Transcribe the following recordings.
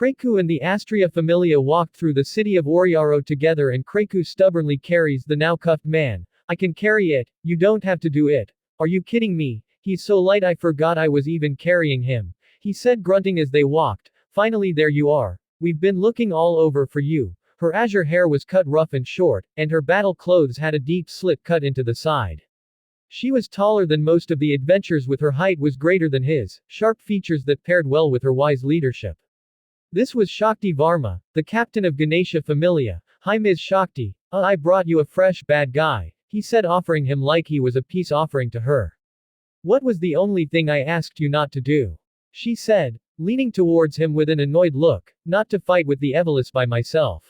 Kreku and the Astria familia walked through the city of Oriaro together and Kreku stubbornly carries the now cuffed man. I can carry it, you don't have to do it. Are you kidding me? He's so light I forgot I was even carrying him. He said grunting as they walked. Finally there you are. We've been looking all over for you. Her azure hair was cut rough and short, and her battle clothes had a deep slit cut into the side. She was taller than most of the adventurers with her height was greater than his, sharp features that paired well with her wise leadership. This was Shakti Varma, the captain of Ganesha Familia. Hi Ms. Shakti, I brought you a fresh bad guy, he said offering him like he was a peace offering to her. What was the only thing I asked you not to do? She said, leaning towards him with an annoyed look, not to fight with the Evolus by myself.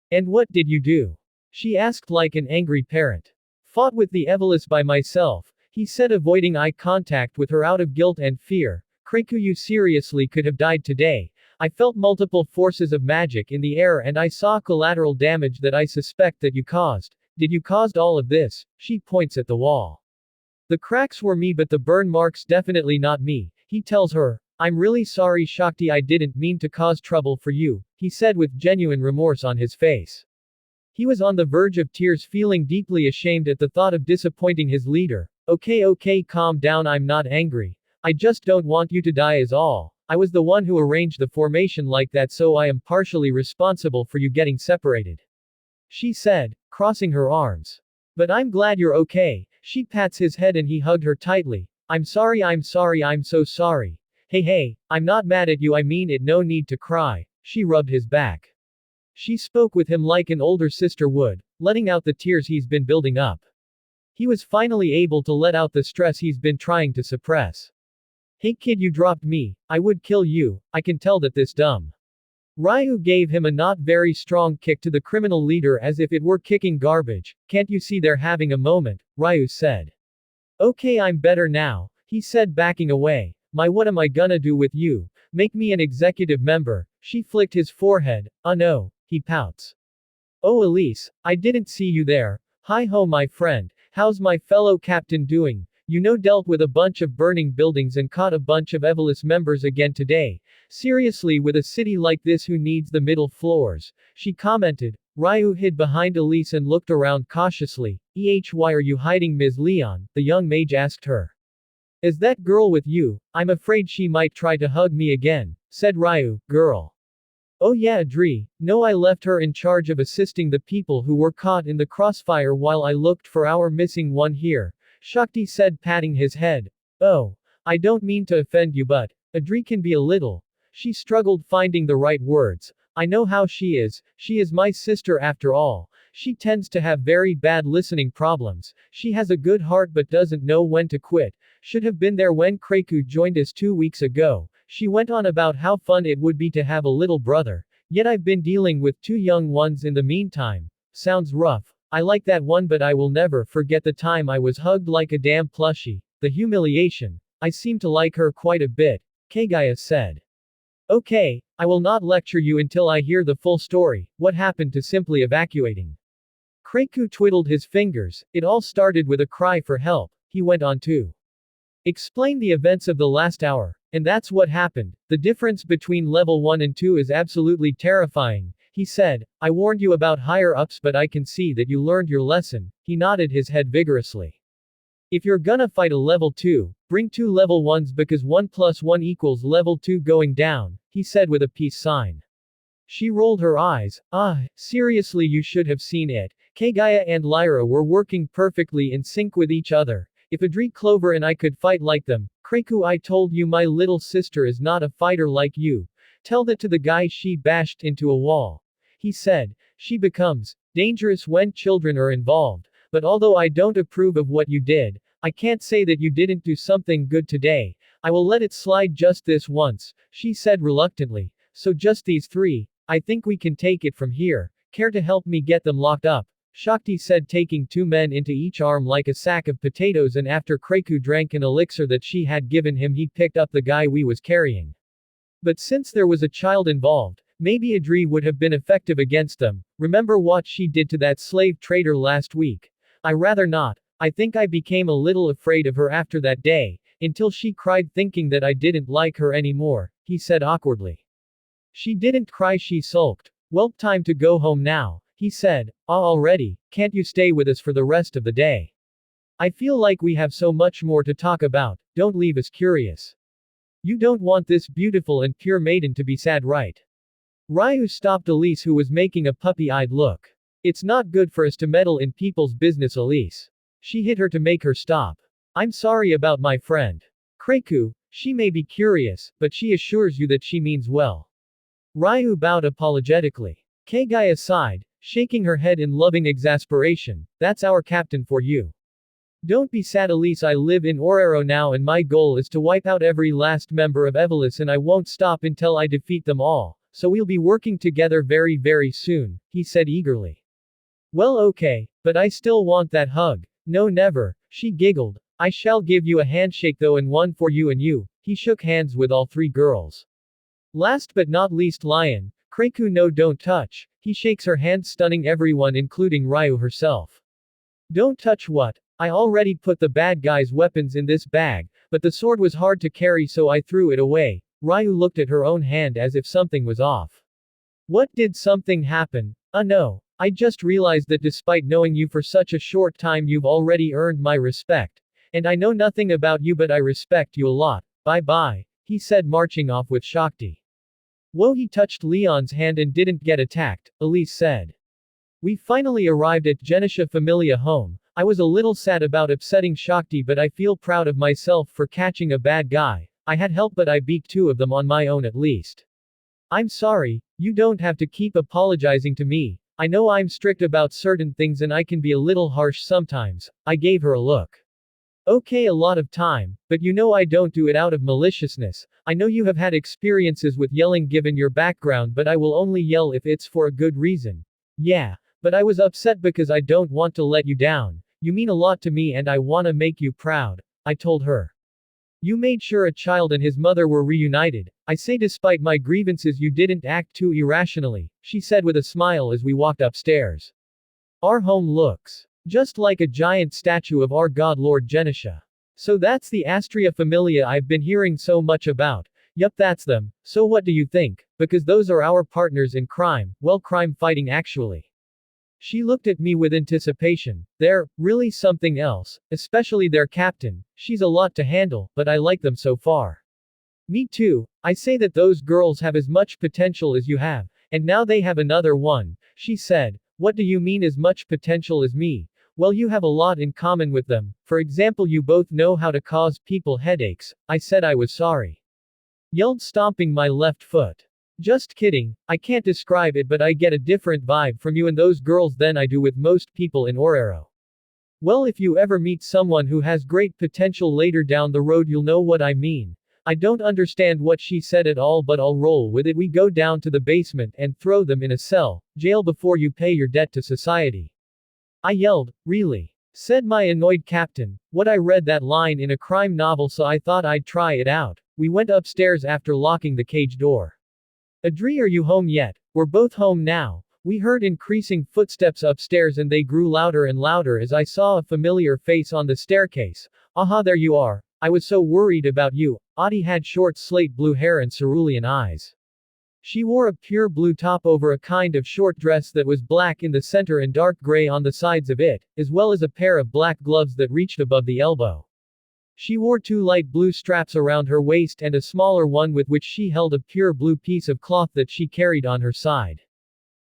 And what did you do? She asked like an angry parent. Fought with the Evolus by myself, he said avoiding eye contact with her out of guilt and fear. Kreku you seriously could have died today. I felt multiple forces of magic in the air and I saw collateral damage that I suspect that you caused. Did you caused all of this? She points at the wall. The cracks were me but the burn marks definitely not me, he tells her. I'm really sorry Shakti I didn't mean to cause trouble for you, he said with genuine remorse on his face. He was on the verge of tears feeling deeply ashamed at the thought of disappointing his leader. Okay calm down I'm not angry. I just don't want you to die is all. I was the one who arranged the formation like that so I am partially responsible for you getting separated. She said, crossing her arms. But I'm glad you're okay. She pats his head and he hugged her tightly. I'm sorry I'm so sorry. Hey, I'm not mad at you I mean it no need to cry. She rubbed his back. She spoke with him like an older sister would, letting out the tears he's been building up. He was finally able to let out the stress he's been trying to suppress. Hey kid you dropped me, I would kill you, I can tell that this dumb. Ryu gave him a not very strong kick to the criminal leader as if it were kicking garbage. Can't you see they're having a moment, Ryu said. Okay I'm better now, he said backing away. What am I gonna do with you? Make me an executive member. She flicked his forehead. No, he pouts. Oh Elise, I didn't see you there. Hi ho my friend, how's my fellow captain doing? You know dealt with a bunch of burning buildings and caught a bunch of Evolus members again today. Seriously with a city like this who needs the middle floors? She commented. Ryu hid behind Elise and looked around cautiously. Why are you hiding Ms. Leon? The young mage asked her. Is that girl with you? I'm afraid she might try to hug me again, said Ryu. Girl. Oh yeah Dri, no I left her in charge of assisting the people who were caught in the crossfire while I looked for our missing one here. Shakti said patting his head. Oh. I don't mean to offend you but, Adri can be a little. She struggled finding the right words. I know how she is my sister after all. She tends to have very bad listening problems. She has a good heart but doesn't know when to quit. Should have been there when Kreku joined us 2 weeks ago. She went on about how fun it would be to have a little brother. Yet I've been dealing with 2 young ones in the meantime. Sounds rough. I like that one but I will never forget the time I was hugged like a damn plushie. The humiliation. I seem to like her quite a bit, Kagaya said. Okay, I will not lecture you until I hear the full story. What happened to simply evacuating? Kreku twiddled his fingers. It all started with a cry for help. He went on to explain the events of the last hour. And that's what happened. The difference between level 1 and 2 is absolutely terrifying. He said, I warned you about higher ups but I can see that you learned your lesson. He nodded his head vigorously. If you're gonna fight a level 2, bring 2 level 1s because 1 plus 1 equals level 2 going down, he said with a peace sign. She rolled her eyes. Seriously you should have seen it. Kagaya and Lyra were working perfectly in sync with each other. If Adri Clover and I could fight like them, Kreku I told you my little sister is not a fighter like you. Tell that to the guy she bashed into a wall. He said, she becomes dangerous when children are involved. But although I don't approve of what you did, I can't say that you didn't do something good today. I will let it slide just this once, she said reluctantly. So just these 3, I think we can take it from here. Care to help me get them locked up? Shakti said taking 2 men into each arm like a sack of potatoes and after Kreku drank an elixir that she had given him he picked up the guy we was carrying. But since there was a child involved, maybe Adri would have been effective against them. Remember what she did to that slave trader last week? I rather not. I think I became a little afraid of her after that day, until she cried thinking that I didn't like her anymore, he said awkwardly. She didn't cry, she sulked. Well, time to go home now, he said. Ah, already, can't you stay with us for the rest of the day? I feel like we have so much more to talk about, don't leave us curious. You don't want this beautiful and pure maiden to be sad, right? Ryu stopped Elise, who was making a puppy-eyed look. It's not good for us to meddle in people's business, Elise. She hit her to make her stop. I'm sorry about my friend. Kreiku, she may be curious, but she assures you that she means well. Ryu bowed apologetically. Keigai aside, shaking her head in loving exasperation, that's our captain for you. Don't be sad, Elise. I live in Orero now and my goal is to wipe out every last member of Evolus, and I won't stop until I defeat them all, so we'll be working together very very soon, he said eagerly. Well, okay, but I still want that hug. No, never, she giggled. I shall give you a handshake though, and one for you and you. He shook hands with all three girls. Last but not least, Lion. Kreiku, no, don't touch. He shakes her hand, stunning everyone including Ryu herself. Don't touch what? I already put the bad guy's weapons in this bag, but the sword was hard to carry so I threw it away. Ryu looked at her own hand as if something was off. What, did something happen? No. I just realized that despite knowing you for such a short time, you've already earned my respect. And I know nothing about you, but I respect you a lot. Bye bye, he said, marching off with Shakti. Whoa, he touched Leon's hand and didn't get attacked, Elise said. We finally arrived at Genisha Familia home. I was a little sad about upsetting Shakti, but I feel proud of myself for catching a bad guy. I had help, but I beat two of them on my own at least. I'm sorry, you don't have to keep apologizing to me. I know I'm strict about certain things and I can be a little harsh sometimes. I gave her a look. Okay, a lot of time, but you know I don't do it out of maliciousness. I know you have had experiences with yelling given your background, but I will only yell if it's for a good reason. Yeah. But I was upset because I don't want to let you down. You mean a lot to me and I wanna make you proud, I told her. You made sure a child and his mother were reunited. I say despite my grievances you didn't act too irrationally, she said with a smile as we walked upstairs. Our home looks just like a giant statue of our god Lord Genisha. So that's the Astria Familia I've been hearing so much about. Yup, that's them. So what do you think? Because those are our partners in crime, well, crime fighting actually. She looked at me with anticipation. They're really something else, especially their captain. She's a lot to handle, but I like them so far. Me too. I say that those girls have as much potential as you have, and now they have another one, she said. What do you mean as much potential as me? Well, you have a lot in common with them. For example, you both know how to cause people headaches. I said I was sorry. Yelled, stomping my left foot. Just kidding, I can't describe it, but I get a different vibe from you and those girls than I do with most people in Orero. Well, if you ever meet someone who has great potential later down the road, you'll know what I mean. I don't understand what she said at all, but I'll roll with it. We go down to the basement and throw them in a cell, jail, before you pay your debt to society. I yelled, really? Said my annoyed captain. What, I read that line in a crime novel, so I thought I'd try it out. We went upstairs after locking the cage door. Adri, are you home yet? We're both home now. We heard increasing footsteps upstairs and they grew louder and louder as I saw a familiar face on the staircase. Aha, there you are. I was so worried about you. Adi had short slate blue hair and cerulean eyes. She wore a pure blue top over a kind of short dress that was black in the center and dark gray on the sides of it, as well as a pair of black gloves that reached above the elbow. She wore two light blue straps around her waist and a smaller one with which she held a pure blue piece of cloth that she carried on her side.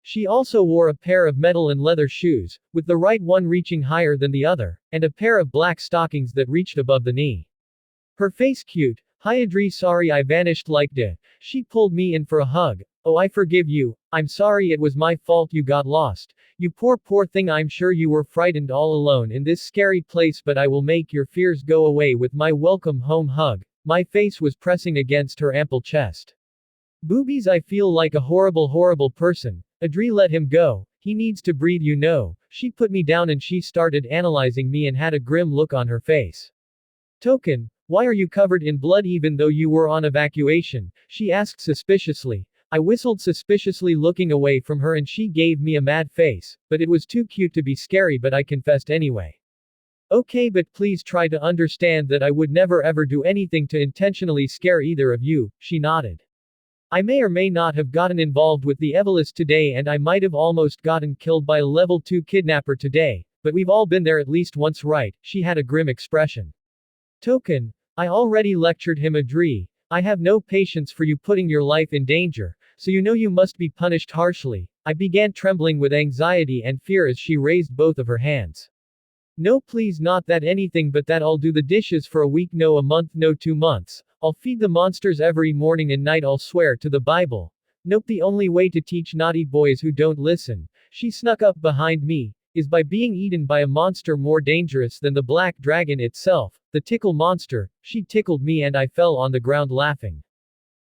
She also wore a pair of metal and leather shoes, with the right one reaching higher than the other, and a pair of black stockings that reached above the knee. Her face cute. Hi Adri, sorry I vanished like that. She pulled me in for a hug. Oh, I forgive you. I'm sorry, it was my fault you got lost. You poor thing, I'm sure you were frightened all alone in this scary place, but I will make your fears go away with my welcome home hug. My face was pressing against her ample chest. Boobies, I feel like a horrible person. Adri, let him go. He needs to breathe, you know. She put me down and she started analyzing me and had a grim look on her face. Token, why are you covered in blood even though you were on evacuation? She asked suspiciously. I whistled suspiciously, looking away from her, and she gave me a mad face, but it was too cute to be scary, but I confessed anyway. Okay, but please try to understand that I would never ever do anything to intentionally scare either of you, she nodded. I may or may not have gotten involved with the Evilist today, and I might have almost gotten killed by a level 2 kidnapper today, but we've all been there at least once, right? She had a grim expression. Token. I already lectured him, Adri. I have no patience for you putting your life in danger, so you know you must be punished harshly. I began trembling with anxiety and fear as she raised both of her hands. No, please, not that anything but that. I'll do the dishes for a week, no a month, no 2 months. I'll feed the monsters every morning and night, I'll swear to the Bible. Nope, the only way to teach naughty boys who don't listen, she snuck up behind me, is by being eaten by a monster more dangerous than the black dragon itself, the tickle monster. She tickled me and I fell on the ground laughing.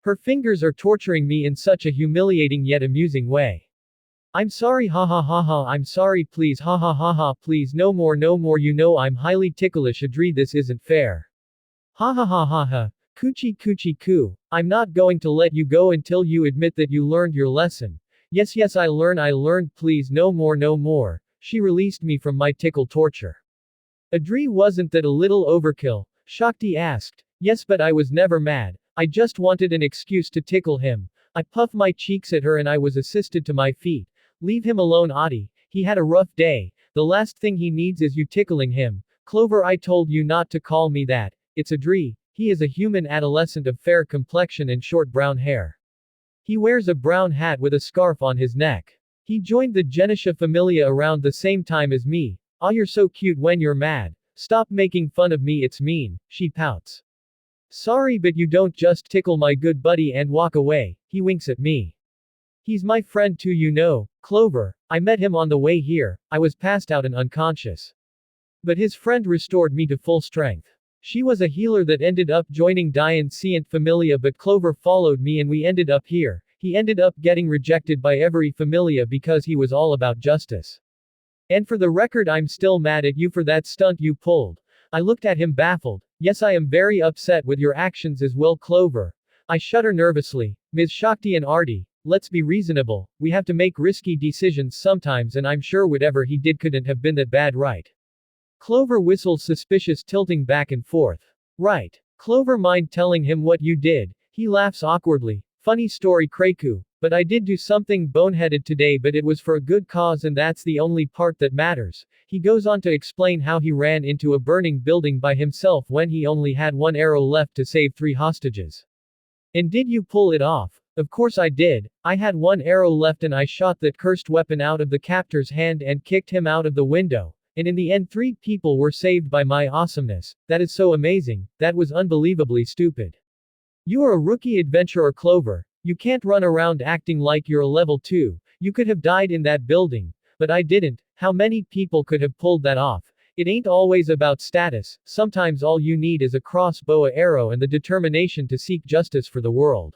Her fingers are torturing me in such a humiliating yet amusing way. I'm sorry, ha ha ha ha, I'm sorry, please, ha ha ha ha, please, no more, you know I'm highly ticklish, Adri, this isn't fair. Ha ha ha ha ha, coochie coochie coo, I'm not going to let you go until you admit that you learned your lesson. Yes, I learned, please, no more. She released me from my tickle torture. Adri, wasn't that a little overkill? Shakti asked. Yes, but I was never mad. I just wanted an excuse to tickle him. I puffed my cheeks at her and I was assisted to my feet. Leave him alone, Adi. He had a rough day. The last thing he needs is you tickling him. Clover, I told you not to call me that. It's Adri. He is a human adolescent of fair complexion and short brown hair. He wears a brown hat with a scarf on his neck. He joined the Genisha Familia around the same time as me. Ah, you're so cute when you're mad. Stop making fun of me, it's mean. She pouts. Sorry, but you don't just tickle my good buddy and walk away. He winks at me. He's my friend too, you know, Clover. I met him on the way here. I was passed out and unconscious. But his friend restored me to full strength. She was a healer that ended up joining Diane Cient Familia, but Clover followed me and we ended up here. He ended up getting rejected by every familia because he was all about justice. And for the record, I'm still mad at you for that stunt you pulled. I looked at him baffled. Yes, I am very upset with your actions as well, Clover. I shudder nervously. Ms. Shakti and Arti, let's be reasonable. We have to make risky decisions sometimes, and I'm sure whatever he did couldn't have been that bad, right? Clover whistles, suspicious, tilting back and forth. Right. Clover, mind telling him what you did? He laughs awkwardly. Funny story, Kreku. But I did do something boneheaded today, but it was for a good cause, and that's the only part that matters. He goes on to explain how he ran into a burning building by himself when he only had 1 arrow left to save 3 hostages. And did you pull it off? Of course I did. I had 1 arrow left and I shot that cursed weapon out of the captor's hand and kicked him out of the window. And in the end 3 people were saved by my awesomeness. That is so amazing. That was unbelievably stupid. You are a rookie adventurer, Clover. You can't run around acting like you're a level 2. You could have died in that building. But I didn't. How many people could have pulled that off? It ain't always about status. Sometimes all you need is a crossbow, a arrow, and the determination to seek justice for the world.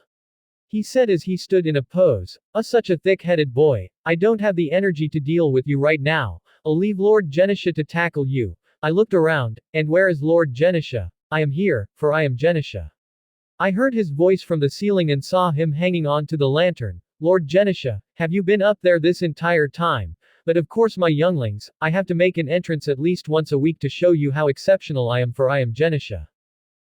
He said as he stood in a pose. Such a thick-headed boy. I don't have the energy to deal with you right now. I'll leave Lord Genisha to tackle you. I looked around. And where is Lord Genisha? I am here, for I am Genisha. I heard his voice from the ceiling and saw him hanging on to the lantern. Lord Genisha, have you been up there this entire time? But of course, my younglings, I have to make an entrance at least once a week to show you how exceptional I am, for I am Genisha.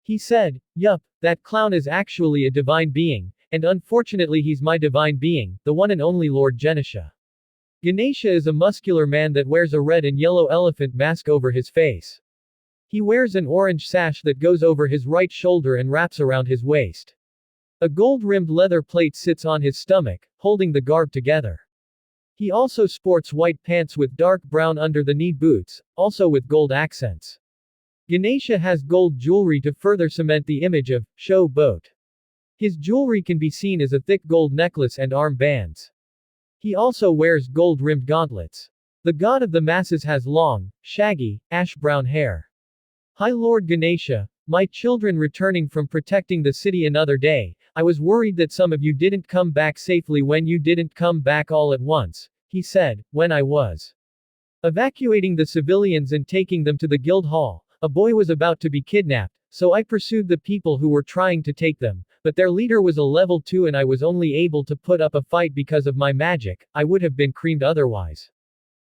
He said. Yup, that clown is actually a divine being, and unfortunately he's my divine being, the one and only Lord Genisha. Ganesha is a muscular man that wears a red and yellow elephant mask over his face. He wears an orange sash that goes over his right shoulder and wraps around his waist. A gold-rimmed leather plate sits on his stomach, holding the garb together. He also sports white pants with dark brown under-the-knee boots, also with gold accents. Ganesha has gold jewelry to further cement the image of show boat. His jewelry can be seen as a thick gold necklace and arm bands. He also wears gold-rimmed gauntlets. The god of the masses has long, shaggy, ash-brown hair. Hi Lord Ganesha, my children returning from protecting the city another day. I was worried that some of you didn't come back safely when you didn't come back all at once, he said, when I was evacuating the civilians and taking them to the guild hall. A boy was about to be kidnapped, so I pursued the people who were trying to take them, but their leader was a level 2 and I was only able to put up a fight because of my magic. I would have been creamed otherwise.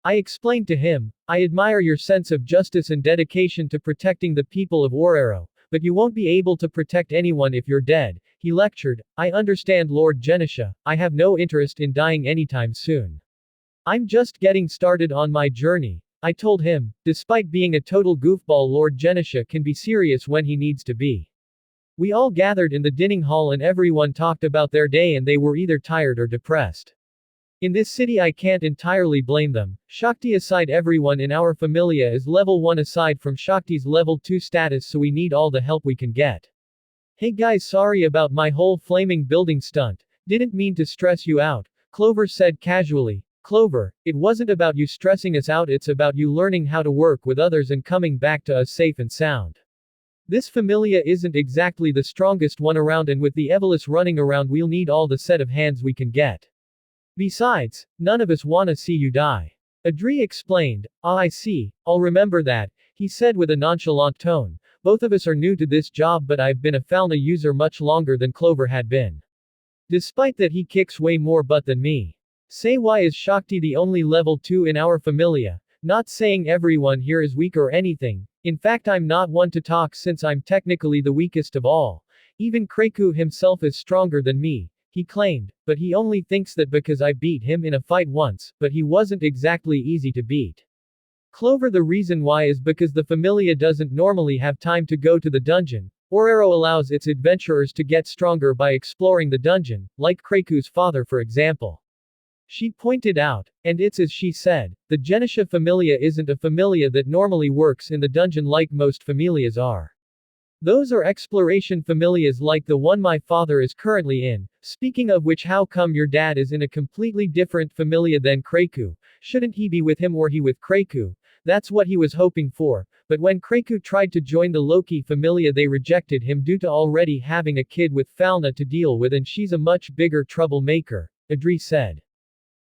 I explained to him, I admire your sense of justice and dedication to protecting the people of Wararo, but you won't be able to protect anyone if you're dead. He lectured, I understand Lord Genisha, I have no interest in dying anytime soon. I'm just getting started on my journey. I told him, despite being a total goofball, Lord Genisha can be serious when he needs to be. We all gathered in the dining hall and everyone talked about their day and they were either tired or depressed. In this city I can't entirely blame them. Shakti aside, everyone in our familia is level 1 aside from Shakti's level 2 status, so we need all the help we can get. Hey guys, sorry about my whole flaming building stunt. Didn't mean to stress you out, Clover said casually. Clover, it wasn't about you stressing us out, it's about you learning how to work with others and coming back to us safe and sound. This familia isn't exactly the strongest one around, and with the Evolus running around we'll need all the set of hands we can get. Besides, none of us wanna see you die. Adri explained. Ah, I see, I'll remember that, he said with a nonchalant tone. Both of us are new to this job, but I've been a Falna user much longer than Clover had been. Despite that, he kicks way more butt than me. Say, why is Shakti the only level 2 in our familia? Not saying everyone here is weak or anything. In fact, I'm not one to talk since I'm technically the weakest of all. Even Kreku himself is stronger than me, he claimed, but he only thinks that because I beat him in a fight once, but he wasn't exactly easy to beat. Clover, the reason why is because the familia doesn't normally have time to go to the dungeon. Orero allows its adventurers to get stronger by exploring the dungeon, like Kreku's father for example. She pointed out, and it's as she said, the Genisha familia isn't a familia that normally works in the dungeon like most familias are. Those are exploration familias like the one my father is currently in. Speaking of which, how come your dad is in a completely different familia than Kreku? Shouldn't he be with him or he with Kreku? That's what he was hoping for, but when Kreku tried to join the Loki familia they rejected him due to already having a kid with Falna to deal with, and she's a much bigger troublemaker, Adri said.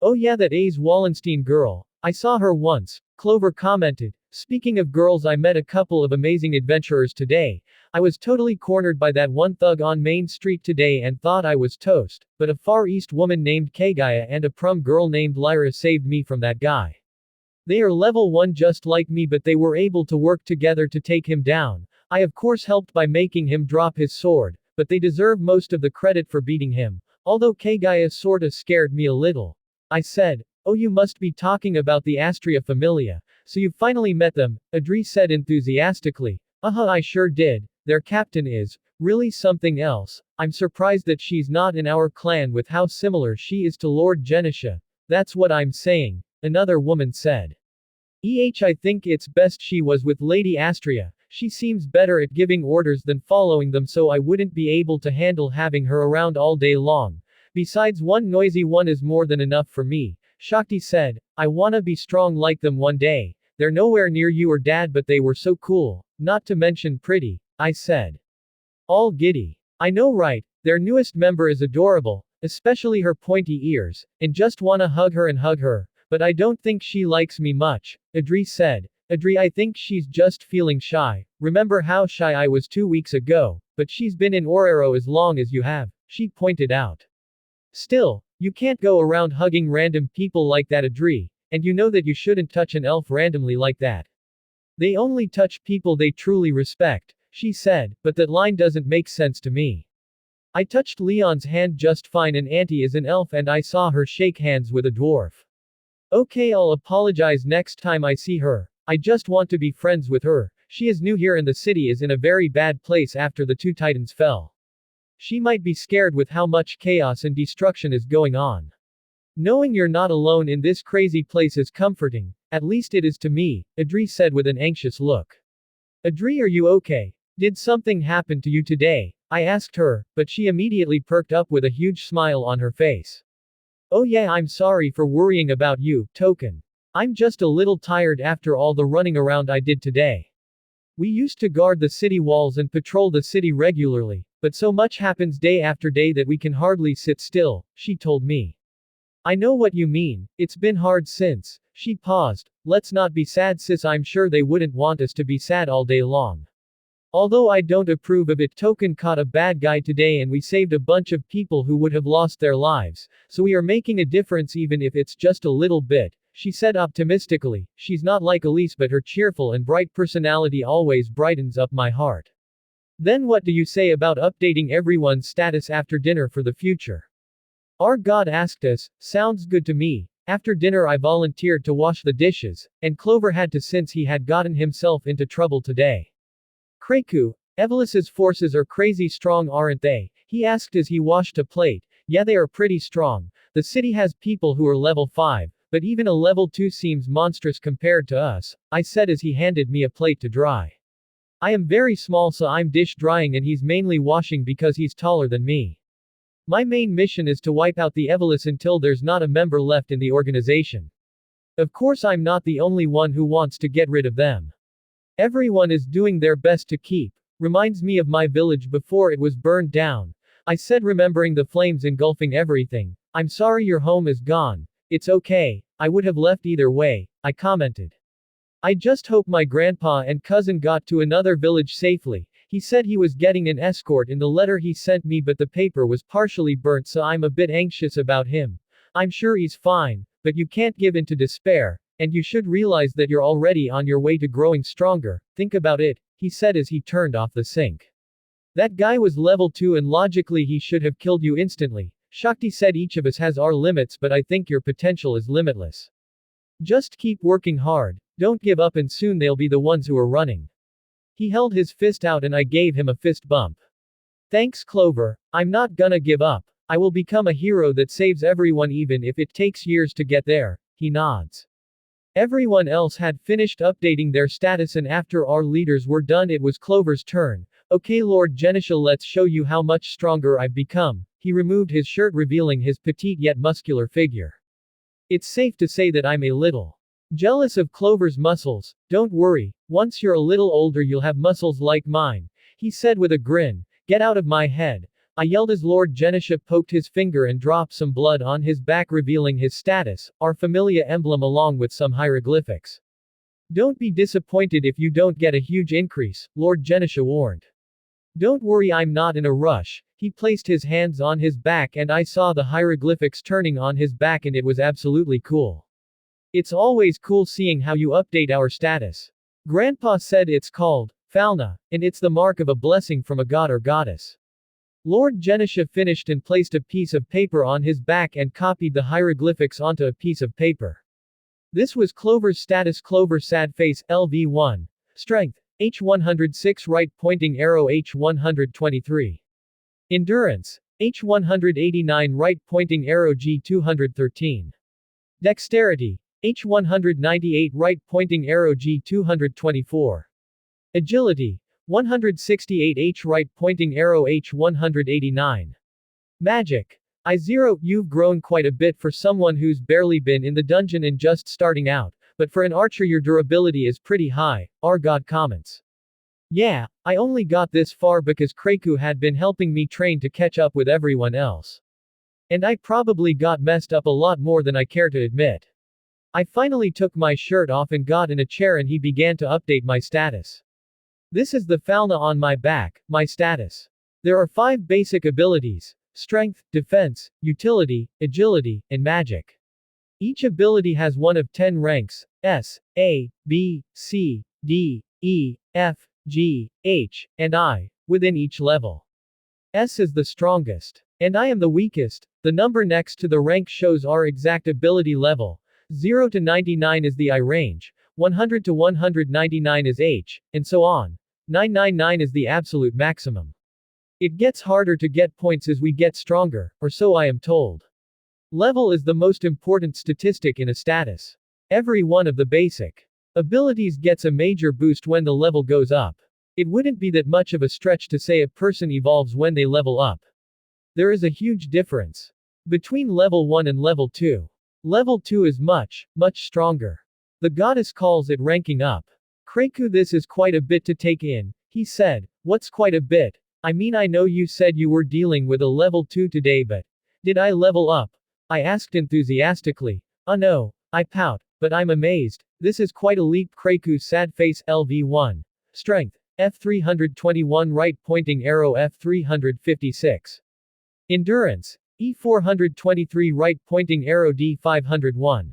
Oh yeah, that Ace Wallenstein girl. I saw her once, Clover commented. Speaking of girls, I met a couple of amazing adventurers today. I was totally cornered by that one thug on Main Street today and thought I was toast, but a Far East woman named Kagaya and a Prum girl named Lyra saved me from that guy. They are level 1 just like me, but they were able to work together to take him down. I of course helped by making him drop his sword, but they deserve most of the credit for beating him. Although Kagaya sorta scared me a little. I said, oh, you must be talking about the Astria familia. So you finally met them, Adri said enthusiastically. I sure did. Their captain is really something else. I'm surprised that she's not in our clan with how similar she is to Lord Genisha. That's what I'm saying, another woman said. I think it's best she was with Lady Astria. She seems better at giving orders than following them, so I wouldn't be able to handle having her around all day long. Besides, one noisy one is more than enough for me, Shakti said. I wanna be strong like them one day. They're nowhere near you or dad, but they were so cool, not to mention pretty, I said. All giddy. I know, right? Their newest member is adorable, especially her pointy ears, and just wanna hug her, but I don't think she likes me much, Adri said. Adri, I think she's just feeling shy. Remember how shy I was 2 weeks ago, but she's been in Orero as long as you have, she pointed out. Still, you can't go around hugging random people like that, Adri, and you know that you shouldn't touch an elf randomly like that. They only touch people they truly respect, she said, but that line doesn't make sense to me. I touched Leon's hand just fine, and Auntie is an elf and I saw her shake hands with a dwarf. Okay, I'll apologize next time I see her. I just want to be friends with her. She is new here and the city is in a very bad place after the 2 titans fell. She might be scared with how much chaos and destruction is going on. Knowing you're not alone in this crazy place is comforting, at least it is to me, Adri said with an anxious look. Adri, are you okay? Did something happen to you today? I asked her, but she immediately perked up with a huge smile on her face. Oh yeah, I'm sorry for worrying about you, Token. I'm just a little tired after all the running around I did today. We used to guard the city walls and patrol the city regularly, but so much happens day after day that we can hardly sit still, she told me. I know what you mean, it's been hard since. She paused. Let's not be sad, sis, I'm sure they wouldn't want us to be sad all day long. Although I don't approve of it, Token caught a bad guy today and we saved a bunch of people who would have lost their lives, so we are making a difference even if it's just a little bit, she said optimistically. She's not like Elise, but her cheerful and bright personality always brightens up my heart. Then what do you say about updating everyone's status after dinner for the future? Our God asked us, sounds good to me. After dinner I volunteered to wash the dishes, and Clover had to since he had gotten himself into trouble today. Kreku, Evelus's forces are crazy strong aren't they? He asked as he washed a plate. Yeah, they are pretty strong. The city has people who are level 5, but even a level 2 seems monstrous compared to us, I said as he handed me a plate to dry. I am very small so I'm dish drying and he's mainly washing because he's taller than me. My main mission is to wipe out the Evelus until there's not a member left in the organization. Of course I'm not the only one who wants to get rid of them. Everyone is doing their best to keep. Reminds me of my village before it was burned down. I said remembering the flames engulfing everything. I'm sorry your home is gone. It's okay. I would have left either way, I commented. I just hope my grandpa and cousin got to another village safely. He said he was getting an escort in the letter he sent me but the paper was partially burnt so I'm a bit anxious about him. I'm sure he's fine, but you can't give in to despair, and you should realize that you're already on your way to growing stronger, think about it, he said as he turned off the sink. That guy was level 2 and logically he should have killed you instantly. Shakti said each of us has our limits but I think your potential is limitless. Just keep working hard, don't give up and soon they'll be the ones who are running. He held his fist out and I gave him a fist bump. Thanks Clover, I'm not gonna give up. I will become a hero that saves everyone even if it takes years to get there, he nods. Everyone else had finished updating their status and after our leaders were done it was Clover's turn. Okay Lord Genisha, let's show you how much stronger I've become. He removed his shirt revealing his petite yet muscular figure. It's safe to say that I'm a little jealous of Clover's muscles. Don't worry, once you're a little older you'll have muscles like mine, he said with a grin. Get out of my head, I yelled as Lord Genisha poked his finger and dropped some blood on his back revealing his status, our familia emblem along with some hieroglyphics. Don't be disappointed if you don't get a huge increase, Lord Genisha warned. Don't worry, I'm not in a rush. He placed his hands on his back and I saw the hieroglyphics turning on his back and it was absolutely cool. It's always cool seeing how you update our status. Grandpa said it's called Falna, and it's the mark of a blessing from a god or goddess. Lord Genisha finished and placed a piece of paper on his back and copied the hieroglyphics onto a piece of paper. This was Clover's status. Clover sad face, LV1. Strength, H106 right pointing arrow H123. Endurance, H189 right pointing arrow G213. Dexterity, H198 right pointing arrow G224. Agility, 168 H right pointing arrow H189. Magic, I0. You've grown quite a bit for someone who's barely been in the dungeon and just starting out, but for an archer your durability is pretty high, our god comments. Yeah, I only got this far because Kreku had been helping me train to catch up with everyone else. And I probably got messed up a lot more than I care to admit. I finally took my shirt off and got in a chair and he began to update my status. This is the Falna on my back, my status. There are 5 basic abilities: strength, defense, utility, agility, and magic. Each ability has one of 10 ranks, S, A, B, C, D, E, F, G, H, and I, within each level. S is the strongest. And I am the weakest. The number next to the rank shows our exact ability level. 0 to 99 is the I range, 100 to 199 is H, and so on. 999 is the absolute maximum. It gets harder to get points as we get stronger, or so I am told. Level is the most important statistic in a status. Every one of the basic abilities gets a major boost when the level goes up. It wouldn't be that much of a stretch to say a person evolves when they level up. There is a huge difference between level 1 and level 2. Level 2 is much, much stronger. The goddess calls it ranking up. Kreku, this is quite a bit to take in, he said. What's quite a bit? I mean, I know you said you were dealing with a level 2 today, but did I level up? I asked enthusiastically. No, I pout, but I'm amazed. This is quite a leap. Kreku sad face, LV1. Strength, F321 right pointing arrow F356. Endurance, E423 right pointing arrow D501.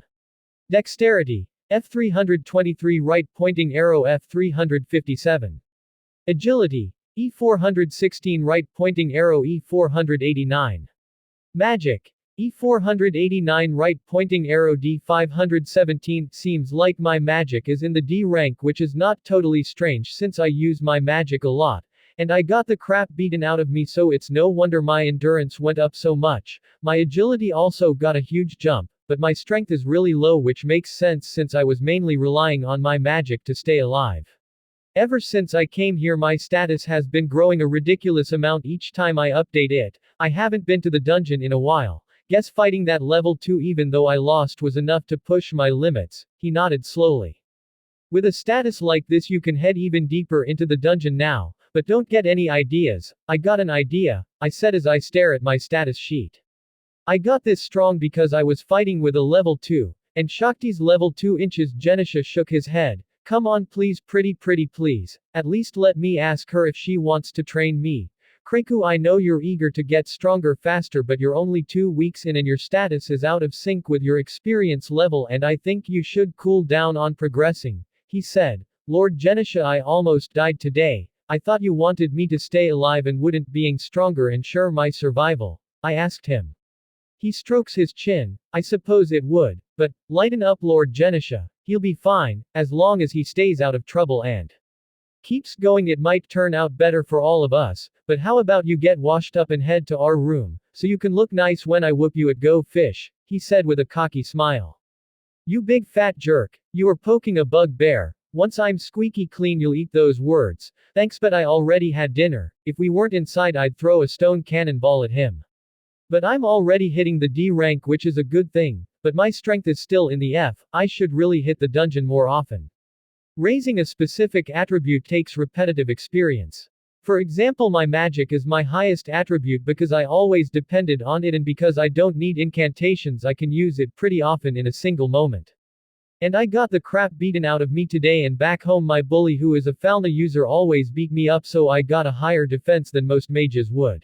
Dexterity, F323 right pointing arrow F357. Agility, E416 right pointing arrow E489. Magic. E489 right pointing arrow D517 seems like my magic is in the D rank, which is not totally strange since I use my magic a lot. And I got the crap beaten out of me, so it's no wonder my endurance went up so much. My agility also got a huge jump, but my strength is really low, which makes sense since I was mainly relying on my magic to stay alive. Ever since I came here my status has been growing a ridiculous amount each time I update it. I haven't been to the dungeon in a while. Guess fighting that level 2 even though I lost was enough to push my limits. He nodded slowly. With a status like this you can head even deeper into the dungeon now, but don't get any ideas. I got an idea, I said as I stare at my status sheet. I got this strong because I was fighting with a level 2, and Shakti's level 2 inches. Genisha shook his head. Come on please, pretty please. At least let me ask her if she wants to train me. Kreku, I know you're eager to get stronger faster, but you're only 2 weeks in and your status is out of sync with your experience level, and I think you should cool down on progressing, he said. Lord Genisha, I almost died today. I thought you wanted me to stay alive, and wouldn't being stronger ensure my survival? I asked him. He strokes his chin. I suppose it would. But, lighten up Lord Genisha. He'll be fine, as long as he stays out of trouble and keeps going. It might turn out better for all of us, but how about you get washed up and head to our room, so you can look nice when I whoop you at Go Fish, he said with a cocky smile. You big fat jerk, you are poking a bugbear. Once I'm squeaky clean you'll eat those words. Thanks, but I already had dinner. If we weren't inside I'd throw a stone cannonball at him. But I'm already hitting the D rank, which is a good thing. But my strength is still in the F. I should really hit the dungeon more often. Raising a specific attribute takes repetitive experience. For example, my magic is my highest attribute because I always depended on it, and because I don't need incantations I can use it pretty often in a single moment. And I got the crap beaten out of me today, and back home my bully who is a Falna user always beat me up, so I got a higher defense than most mages would.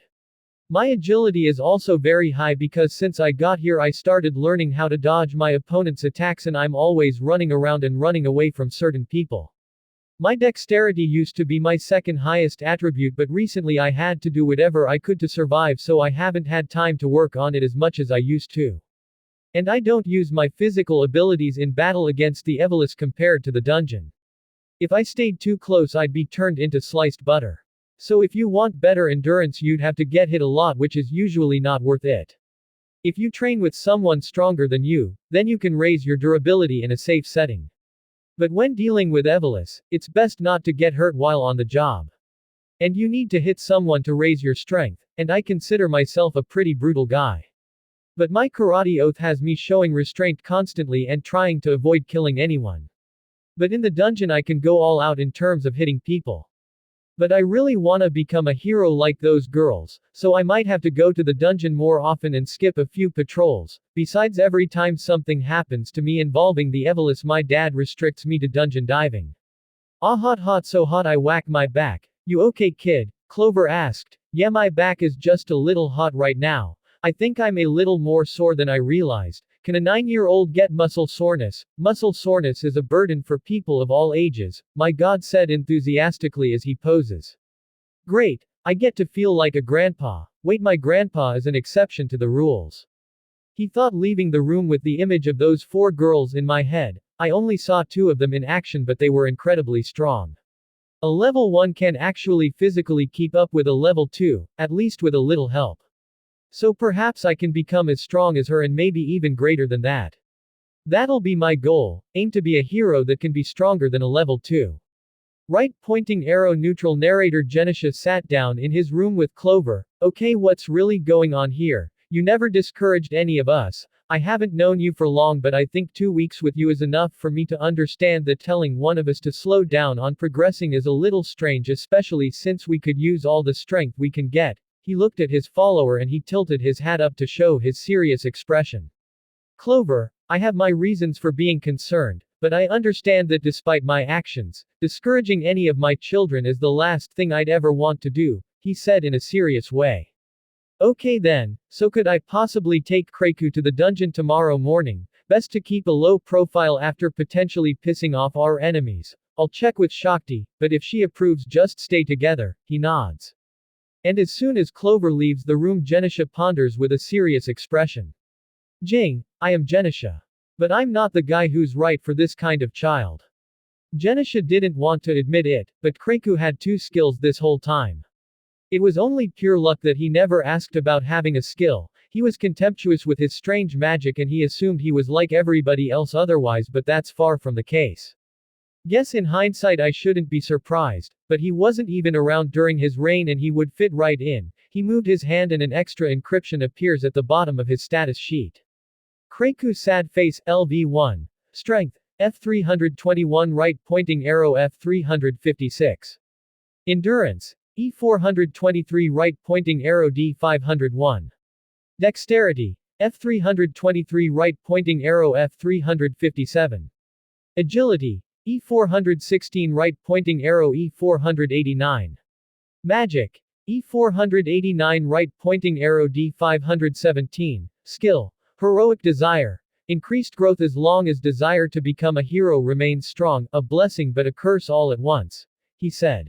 My agility is also very high because since I got here I started learning how to dodge my opponent's attacks, and I'm always running around and running away from certain people. My dexterity used to be my second highest attribute, but recently I had to do whatever I could to survive, so I haven't had time to work on it as much as I used to. And I don't use my physical abilities in battle against the Evilus compared to the dungeon. If I stayed too close I'd be turned into sliced butter. So if you want better endurance you'd have to get hit a lot, which is usually not worth it. If you train with someone stronger than you, then you can raise your durability in a safe setting. But when dealing with Evilus, it's best not to get hurt while on the job. And you need to hit someone to raise your strength, and I consider myself a pretty brutal guy. But my karate oath has me showing restraint constantly and trying to avoid killing anyone. But in the dungeon I can go all out in terms of hitting people. But I really wanna become a hero like those girls, so I might have to go to the dungeon more often and skip a few patrols. Besides, every time something happens to me involving the Evilus my dad restricts me to dungeon diving. Ah, hot so hot I whack my back. You okay kid? Clover asked. Yeah, my back is just a little hot right now. I think I'm a little more sore than I realized. Can a 9-year-old get muscle soreness? Muscle soreness is a burden for people of all ages, my God said enthusiastically as he poses. Great, I get to feel like a grandpa. Wait, my grandpa is an exception to the rules. He thought, leaving the room with the image of those 4 girls in my head. I only saw 2 of them in action, but they were incredibly strong. A level 1 can actually physically keep up with a level 2, at least with a little help. So perhaps I can become as strong as her, and maybe even greater than that. That'll be my goal, aim to be a hero that can be stronger than a level 2. Right pointing arrow neutral. Narrator Genisha sat down in his room with Clover. Okay, what's really going on here? You never discouraged any of us. I haven't known you for long, but I think 2 weeks with you is enough for me to understand that telling one of us to slow down on progressing is a little strange, especially since we could use all the strength we can get. He looked at his follower and he tilted his hat up to show his serious expression. Clover, I have my reasons for being concerned, but I understand that despite my actions, discouraging any of my children is the last thing I'd ever want to do, he said in a serious way. Okay then, so could I possibly take Kreku to the dungeon tomorrow morning? Best to keep a low profile after potentially pissing off our enemies. I'll check with Shakti, but if she approves just stay together, he nods. And as soon as Clover leaves the room Genisha ponders with a serious expression. Jing, I am Genisha. But I'm not the guy who's right for this kind of child. Genisha didn't want to admit it, but Kreku had two skills this whole time. It was only pure luck that he never asked about having a skill. He was contemptuous with his strange magic and he assumed he was like everybody else otherwise, but that's far from the case. Guess in hindsight I shouldn't be surprised, but he wasn't even around during his reign and he would fit right in. He moved his hand and an extra encryption appears at the bottom of his status sheet. Kreku sad face LV1. Strength, F321 right pointing arrow F356. Endurance, E423 right pointing arrow D501. Dexterity, F323 right pointing arrow F357. Agility, E416 right pointing arrow E489. Magic, E489 right pointing arrow D517. Skill, Heroic Desire. Increased growth as long as desire to become a hero remains strong, a blessing but a curse all at once, he said.